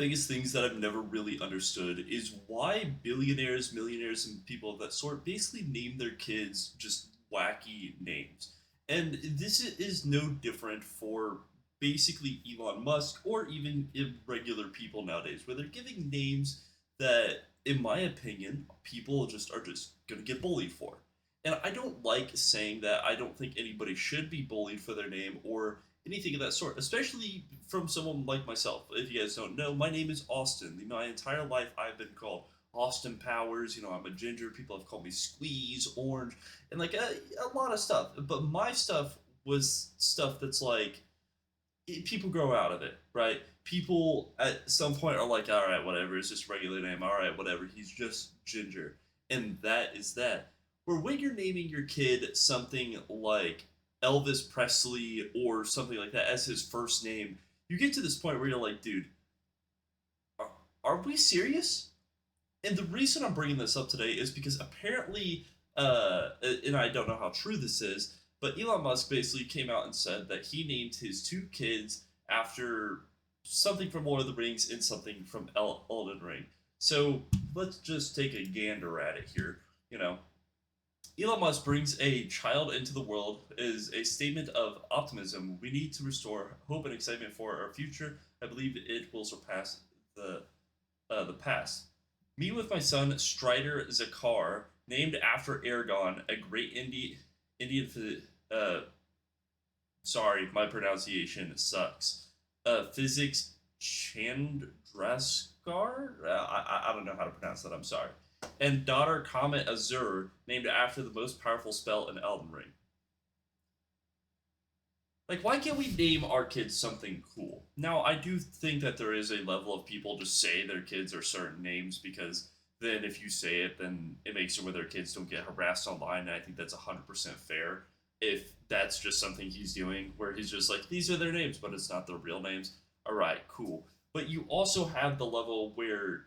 biggest things that I've never really understood is why billionaires, millionaires, and people of that sort basically name their kids just wacky names. And this is no different for basically Elon Musk or even regular people nowadays, where they're giving names that, in my opinion, people just are just going to get bullied for. And I don't like saying that. I don't think anybody should be bullied for their name or anything of that sort, especially from someone like myself. If you guys don't know, my name is Austin. My entire life, I've been called Austin Powers. I'm a ginger. People have called me Squeeze, Orange, and like a lot of stuff. But my stuff was stuff that's like people grow out of it, right? People at some point are like, all right, whatever, it's just a regular name. All right, whatever, he's just Ginger. And that is that. Or when you're naming your kid something like Elvis Presley or something like that as his first name, you get to this point where you're like, dude, are, are we serious? And the reason I'm bringing this up today is because apparently, and I don't know how true this is, but Elon Musk basically came out and said that he named his two kids after something from Lord of the Rings and something from Elden Ring. So let's just take a gander at it here. You know, Elon Musk brings a child into the world is a statement of optimism. We need to restore hope and excitement for our future. I believe it will surpass the past. Me with my son Strider Zakar, named after Aragon, a great Indian. Uh, sorry, my pronunciation sucks. Physics Chandraskar. I don't know how to pronounce that. I'm sorry. And daughter Comet Azur, named after the most powerful spell in Elden Ring. Like, why can't we name our kids something cool? Now, I do think that there is a level of people just say their kids are certain names because then if you say it, then it makes it where their kids don't get harassed online. And I think that's 100% fair. If that's just something he's doing, where he's just like, these are their names, but it's not their real names. All right, cool. But you also have the level where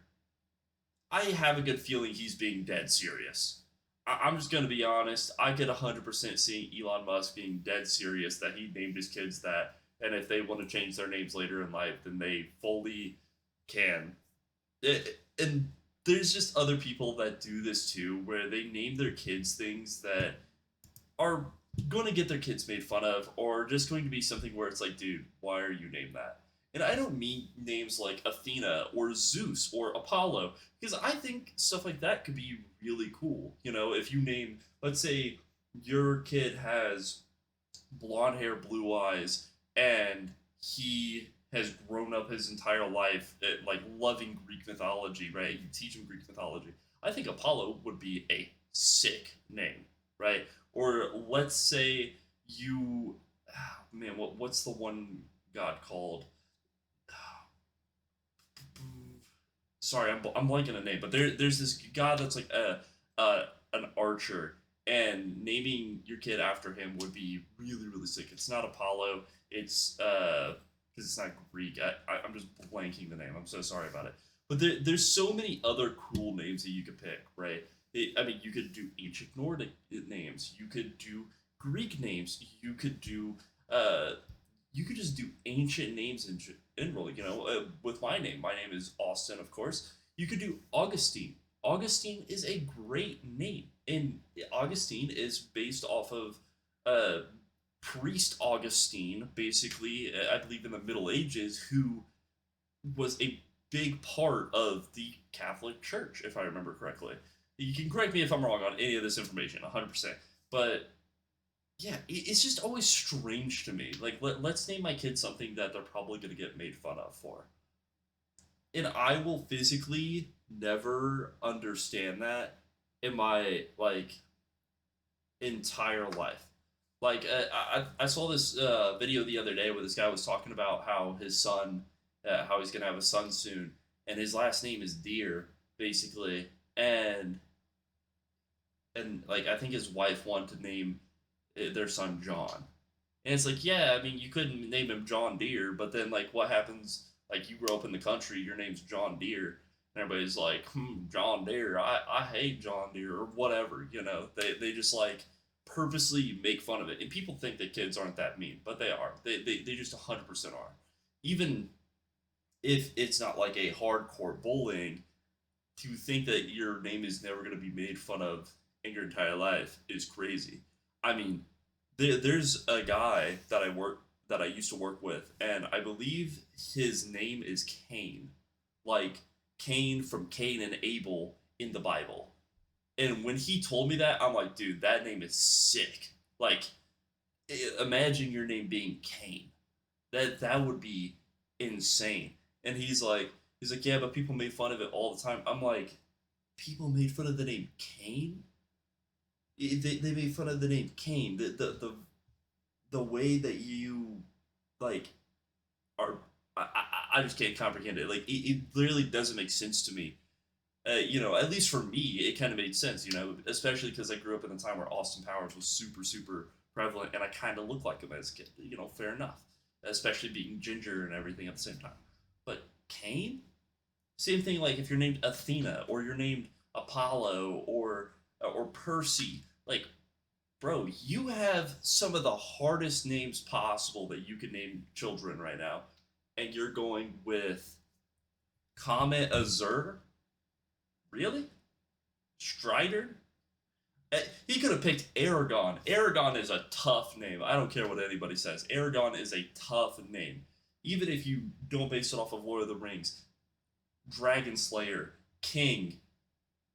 I have a good feeling he's being dead serious. I'm just going to be honest. I get 100% seeing Elon Musk being dead serious that he named his kids that. And if they want to change their names later in life, then they fully can. And there's just other people that do this too, where they name their kids things that are going to get their kids made fun of, or just going to be something where it's like, dude, why are you named that? And I don't mean names like Athena or Zeus or Apollo, because I think stuff like that could be really cool. If you name, let's say, your kid has blonde hair, blue eyes, and he has grown up his entire life like loving Greek mythology, right? You teach him Greek mythology. I think Apollo would be a sick name, right? Or let's say you, man, what's the one god called? Sorry, I'm blanking a name, but there's this god that's like an archer, and naming your kid after him would be really really sick. It's not Apollo. It's because it's not Greek. I'm just blanking the name. I'm so sorry about it. But there's so many other cool names that you could pick, right? I mean, you could do ancient Nordic names. You could do Greek names. Uh, you could just do ancient names in general. With my name is Austin, of course. You could do Augustine. Augustine is a great name, and Augustine is based off of uh, priest Augustine, basically. I believe in the Middle Ages, who was a big part of the Catholic Church, if I remember correctly. You can correct me if I'm wrong on any of this information, 100%. But yeah, it's just always strange to me. Like, let's name my kid something that they're probably going to get made fun of for. And I will physically never understand that in my, like, entire life. Like, I saw this video the other day where this guy was talking about how his son, how he's going to have a son soon, and his last name is Deer, basically. And like, I think his wife wanted to name their son John. And it's like, yeah, I mean, you couldn't name him John Deere, but then like, what happens? Like, you grow up in the country, your name's John Deere, and everybody's like, John Deere, I hate John Deere or whatever. They just like purposely make fun of it, and people think that kids aren't that mean, but they are. They just 100% are. Even if it's not like a hardcore bullying, to think that your name is never going to be made fun of in your entire life is crazy. I mean, there's a guy that I used to work with, and I believe his name is Cain, like Cain from Cain and Abel in the Bible. And when he told me that, I'm like, dude, that name is sick. Like, imagine your name being Cain. That would be insane. And he's like, yeah, but people made fun of it all the time. I'm like, people made fun of the name Cain. They made fun of the name Cain. The way that you like are, I just can't comprehend it. Like it literally doesn't make sense to me. At least for me, it kind of made sense. Especially because I grew up in a time where Austin Powers was super super prevalent, and I kind of looked like him as a kid. Fair enough. Especially being ginger and everything at the same time. But Cain, same thing. Like if you're named Athena or you're named Apollo or Percy, like bro, you have some of the hardest names possible that you could name children right now, and you're going with Comet Azur? Really? Strider? He could have picked Aragon. Aragon is a tough name. I don't care what anybody says. Aragon is a tough name. Even if you don't base it off of Lord of the Rings, Dragon Slayer, King,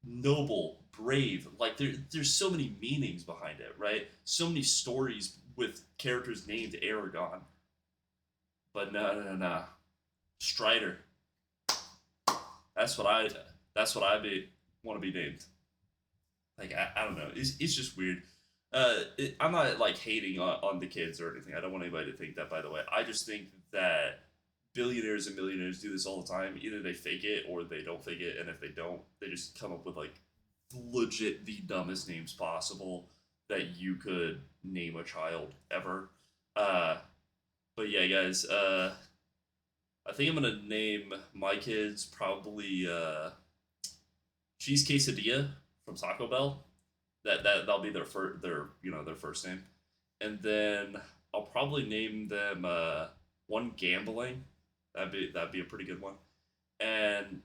Noble, Brave. Like there's so many meanings behind it, right? So many stories with characters named Aragon. But no, no, no, no. Strider. That's what I. That's what I be want to be named. Like I don't know. It's just weird. I'm not like hating on the kids or anything. I don't want anybody to think that. By the way, I just think that billionaires and millionaires do this all the time. Either they fake it or they don't fake it, and if they don't, they just come up with like legit the dumbest names possible that you could name a child ever. Uh, but yeah, guys. I think I'm gonna name my kids probably cheese quesadilla from Taco Bell. That'll be their first name, and then I'll probably name them one gambling. That'd be a pretty good one, and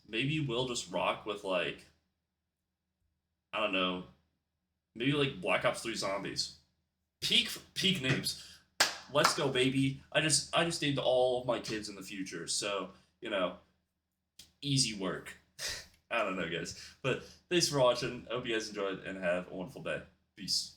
maybe we'll just rock with like I don't know, maybe like Black Ops 3 Zombies. Peak names. Let's go, baby. I just named all of my kids in the future, so you know, easy work. I don't know, guys. But thanks for watching. I hope you guys enjoyed and have a wonderful day. Peace.